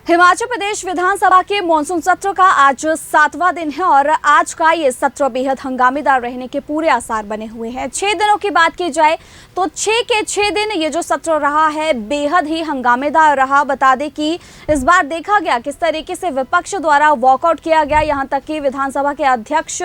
हिमाचल प्रदेश विधानसभा के मानसून सत्र का आज 7वां दिन है और आज का ये सत्र बेहद हंगामेदार रहने के पूरे आसार बने हुए हैं। 6 दिनों की बात की जाए तो 6 के 6 दिन ये जो सत्र रहा है बेहद ही हंगामेदार रहा। बता दें कि इस बार देखा गया किस तरीके से विपक्ष द्वारा वॉकआउट किया गया, यहाँ तक कि विधानसभा के अध्यक्ष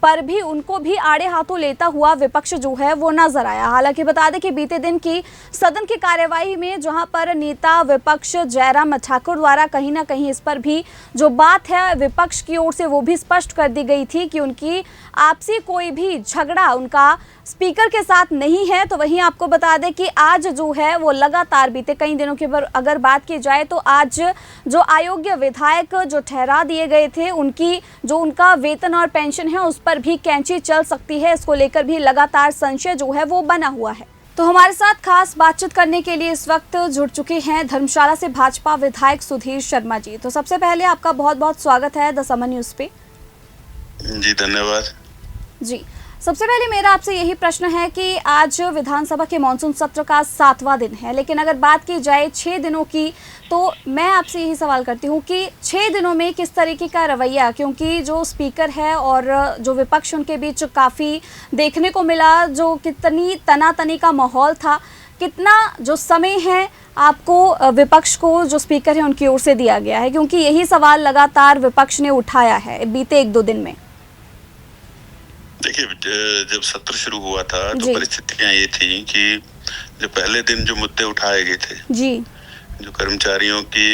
पर भी उनको भी आड़े हाथों लेता हुआ विपक्ष जो है वो नजर आया। हालांकि बता दें कि बीते दिन की सदन की कार्यवाही में जहां पर नेता विपक्ष जयराम ठाकुर द्वारा कहीं ना कहीं इस पर भी जो बात है विपक्ष की ओर से वो भी स्पष्ट कर दी गई थी कि उनकी आपसी कोई भी झगड़ा उनका स्पीकर के साथ नहीं है। तो वहीं आपको बता दें कि आज जो है वो लगातार बीते कई दिनों की अगर बात की जाए तो आज जो अयोग्य विधायक जो ठहरा दिए गए थे उनका वेतन और पेंशन है उस पर भी कैंची चल सकती है। इसको लेकर भी लगातार संशय जो है वो बना हुआ है। तो हमारे साथ खास बातचीत करने के लिए इस वक्त जुड़ चुके हैं धर्मशाला से भाजपा विधायक सुधीर शर्मा जी। तो सबसे पहले आपका बहुत बहुत स्वागत है द समन न्यूज़ पे। जी धन्यवाद। जी, सबसे पहले मेरा आपसे यही प्रश्न है कि आज विधानसभा के मानसून सत्र का 7वां दिन है, लेकिन अगर बात की जाए 6 दिनों की तो मैं आपसे यही सवाल करती हूँ कि 6 दिनों में किस तरीके का रवैया, क्योंकि जो स्पीकर है और जो विपक्ष उनके बीच काफ़ी देखने को मिला, जो कितनी तनातनी का माहौल था, कितना जो समय है आपको विपक्ष को जो स्पीकर है उनकी ओर से दिया गया है, क्योंकि यही सवाल लगातार विपक्ष ने उठाया है बीते 1-2 दिन में। देखिए, जब सत्र शुरू हुआ था तो परिस्थितियां ये थी कि जो पहले दिन जो मुद्दे उठाए गए थे जी, जो कर्मचारियों की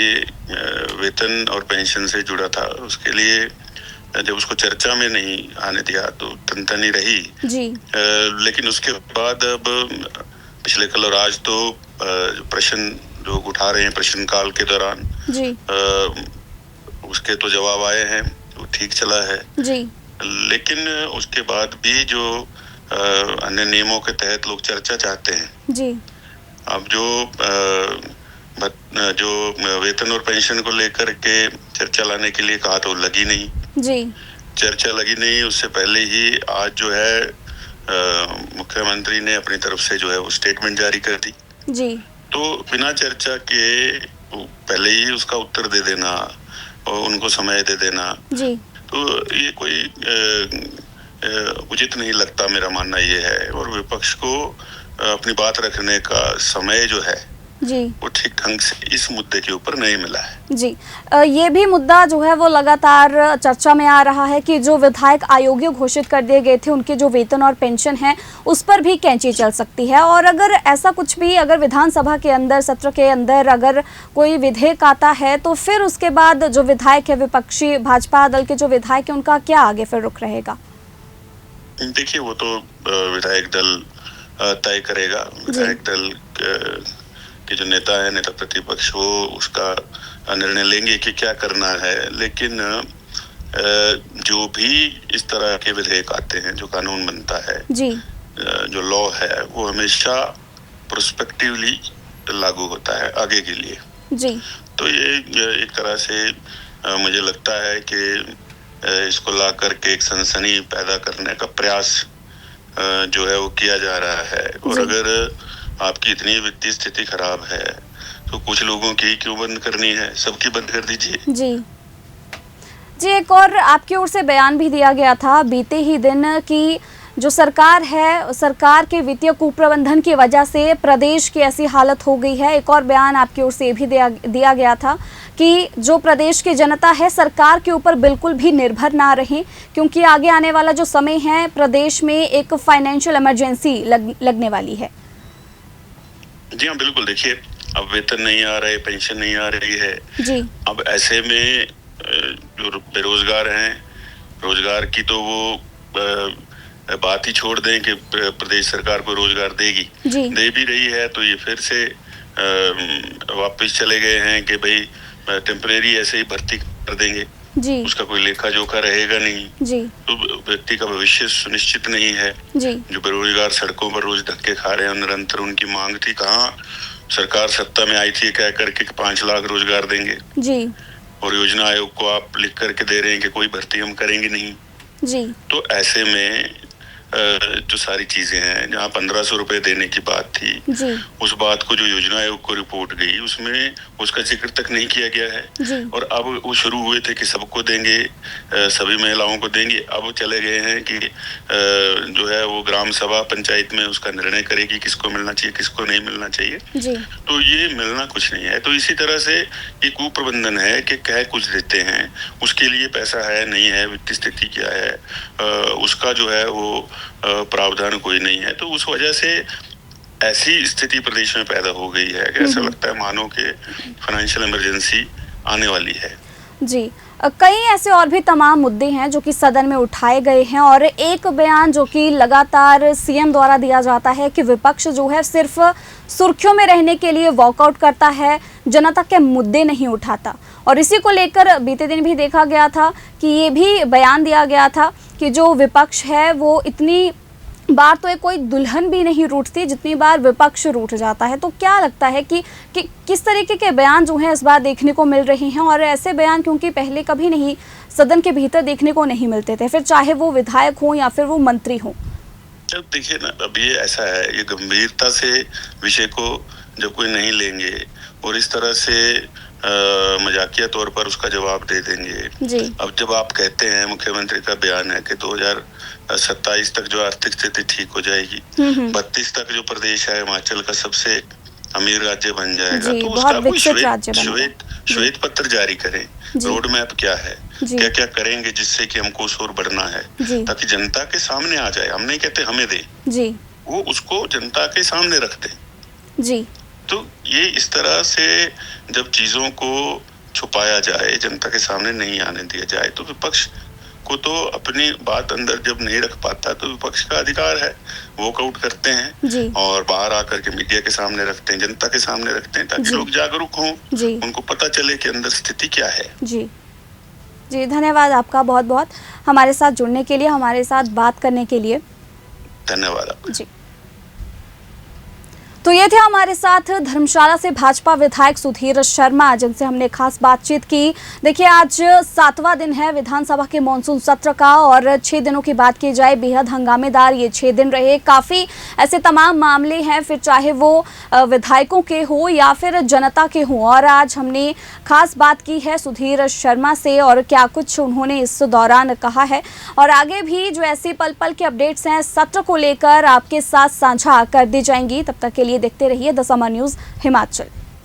वेतन और पेंशन से जुड़ा था, उसके लिए जब उसको चर्चा में नहीं आने दिया तो तनतनी रही जी। लेकिन उसके बाद अब पिछले कल और आज तो प्रश्न जो उठा रहे हैं प्रश्नकाल के दौरान जी, उसके तो जवाब आए हैं, वो ठीक चला है जी। लेकिन उसके बाद भी जो अन्य नियमों के तहत लोग चर्चा चाहते हैं जी। अब जो वेतन और पेंशन को लेकर के चर्चा लाने के लिए कहा तो लगी नहीं जी। चर्चा लगी नहीं। उससे पहले ही आज जो है मुख्यमंत्री ने अपनी तरफ से जो है वो स्टेटमेंट जारी कर दी जी। तो बिना चर्चा के पहले ही उसका उत्तर दे देना और उनको समय दे देना जी। तो ये कोई उचित नहीं लगता। मेरा मानना ये है और विपक्ष को अपनी बात रखने का समय जो है जी, वो ठीक ढंग से इस मुद्दे के ऊपर नहीं मिला है। जी, ये भी मुद्दा जो है वो लगातार चर्चा में आ रहा है कि जो विधायक अयोग्य घोषित कर दिए गए थे उनके जो वेतन और पेंशन है उस पर भी कैंची चल सकती है। और अगर ऐसा कुछ भी अगर विधानसभा के अंदर सत्र के अंदर अगर कोई विधेयक आता है तो फिर उसके बाद जो विधायक है विपक्षी भाजपा दल के जो विधायक है उनका क्या आगे फिर रुख रहेगा? देखिए, वो तो विधायक दल तय करेगा। विधायक दल के जो नेता है, नेता प्रतिपक्ष, वो उसका निर्णय लेंगे कि क्या करना है। लेकिन जो भी इस तरह के विधेयक आते हैं, जो कानून बनता है जी, जो लॉ है, वो हमेशा प्रोस्पेक्टिवली लागू होता है आगे के लिए। जी। तो ये एक तरह से मुझे लगता है कि इसको ला करके एक सनसनी पैदा करने का प्रयास जो है वो किया जा रहा है। और अगर आपकी इतनी वित्तीय स्थिति खराब है तो कुछ लोगों की क्यों बंद करनी है, सबकी बंद कर दीजिए। जी, जी। एक और आपकी ओर से बयान भी दिया गया था बीते ही दिन कि जो सरकार है, सरकार के वित्तीय कुप्रबंधन की वजह से प्रदेश की ऐसी हालत हो गई है। एक और बयान आपकी ओर से ये भी दिया गया था कि जो प्रदेश की जनता है सरकार के ऊपर बिल्कुल भी निर्भर ना रहे, क्योंकि आगे आने वाला जो समय है प्रदेश में एक फाइनेंशियल इमरजेंसी लगने वाली है। जी हाँ, बिल्कुल। देखिए, अब वेतन नहीं आ रहे, पेंशन नहीं आ रही है जी। अब ऐसे में जो बेरोजगार हैं, रोजगार की तो वो बात ही छोड़ दें कि प्रदेश सरकार को रोजगार देगी, दे भी रही है तो ये फिर से वापस चले गए हैं कि भाई टेम्परेरी ऐसे ही भर्ती कर देंगे जी। उसका कोई लेखा जोखा रहेगा नहीं जी। तो व्यक्ति का भविष्य सुनिश्चित नहीं है जी। जो बेरोजगार सड़कों पर रोज धक्के खा रहे हैं, निरंतर उनकी मांग थी। कहाँ सरकार सत्ता में आई थी कह करके 5 लाख रोजगार देंगे जी। और योजना आयोग को आप लिख करके दे रहे हैं कि कोई भर्ती हम करेंगे नहीं। जी। तो ऐसे में जो सारी चीजें हैं, जहाँ 1500 रुपए देने की बात थी, जी उस बात को जो योजना आयोग को रिपोर्ट गई उसमें उसका जिक्र तक नहीं किया गया है। जी और अब वो शुरू हुए थे कि सबको देंगे, सभी महिलाओं को देंगे। अब चले गए हैं कि जो है वो ग्राम सभा पंचायत में उसका निर्णय करेगी किसको मिलना चाहिए किसको नहीं मिलना चाहिए। जी तो ये मिलना कुछ नहीं है। तो इसी तरह से ये कुप्रबंधन है कि कह कुछ देते हैं, उसके लिए पैसा है नहीं है, वित्तीय स्थिति क्या है, उसका जो है वो प्रावधान कोई नहीं है। तो उस वजह से ऐसी स्थिति प्रदेश में पैदा हो गई है कि ऐसा लगता है मानो कि फाइनेंशियल इमरजेंसी आने वाली है। जी कई ऐसे और भी तमाम मुद्दे हैं जो कि सदन में उठाए गए हैं और एक बयान जो कि लगातार सीएम द्वारा दिया जाता है कि विपक्ष जो है सिर्फ सुर्खियों में रहने के लिए वॉकआउट करता है, जनता के मुद्दे नहीं उठाता। और इसी को लेकर बीते दिन भी देखा गया था कि ये भी बयान दिया गया था कि जो विपक्ष है वो इतनी बार तो कोई दुल्हन भी नहीं रूठती जितनी बार विपक्ष रूठ जाता है। तो क्या लगता है कि किस तरीके के बयान जो हैं इस बार देखने को मिल रहे हैं, और ऐसे बयान क्योंकि पहले कभी नहीं सदन के भीतर देखने को नहीं मिलते थे, फिर चाहे वो विधायक हो या फिर वो मंत्री हो। जब देखिए ना, अब ये ऐसा है, ये गंभीरता से विषय को जब कोई नहीं लेंगे और इस तरह से मजाकिया तौर पर उसका जवाब दे देंगे। जी अब जब आप कहते हैं, मुख्यमंत्री का बयान है कि 2027 तक जो आर्थिक स्थिति ठीक हो जाएगी, 32 तक जो प्रदेश है हिमाचल का सबसे अमीर राज्य बन जाएगा, तो उसका कोई श्वेत पत्र जारी करें, रोड मैप क्या है, क्या क्या करेंगे जिससे कि हमको उस ओर बढ़ना है, ताकि जनता के सामने आ जाए। हम नहीं कहते हमें दे, वो उसको जनता के सामने रख दे। जी तो ये इस तरह से जब चीजों को छुपाया जाए, जनता के सामने नहीं आने दिया जाए, तो विपक्ष को तो अपनी बात अंदर जब नहीं रख पाता तो विपक्ष का अधिकार है, वॉकआउट करते हैं और बाहर आकर के मीडिया के सामने रखते हैं, जनता के सामने रखते हैं, ताकि लोग जागरूक हों, उनको पता चले कि अंदर स्थिति क्या है। जी जी धन्यवाद आपका बहुत बहुत हमारे साथ जुड़ने के लिए, हमारे साथ बात करने के लिए। धन्यवाद आपका। जी तो ये थे हमारे साथ धर्मशाला से भाजपा विधायक सुधीर शर्मा, जिनसे हमने खास बातचीत की। देखिए आज 7वां दिन है विधानसभा के मॉनसून सत्र का और 6 दिनों की बात की जाए बेहद हंगामेदार ये 6 दिन रहे। काफ़ी ऐसे तमाम मामले हैं, फिर चाहे वो विधायकों के हो या फिर जनता के हों, और आज हमने खास बात की है सुधीर शर्मा से और क्या कुछ उन्होंने इस दौरान कहा है। और आगे भी जो ऐसी पल पल के अपडेट्स हैं सत्र को लेकर आपके साथ साझा कर दी जाएंगी। तब तक के लिए देखते रहिए द समर न्यूज़ हिमाचल।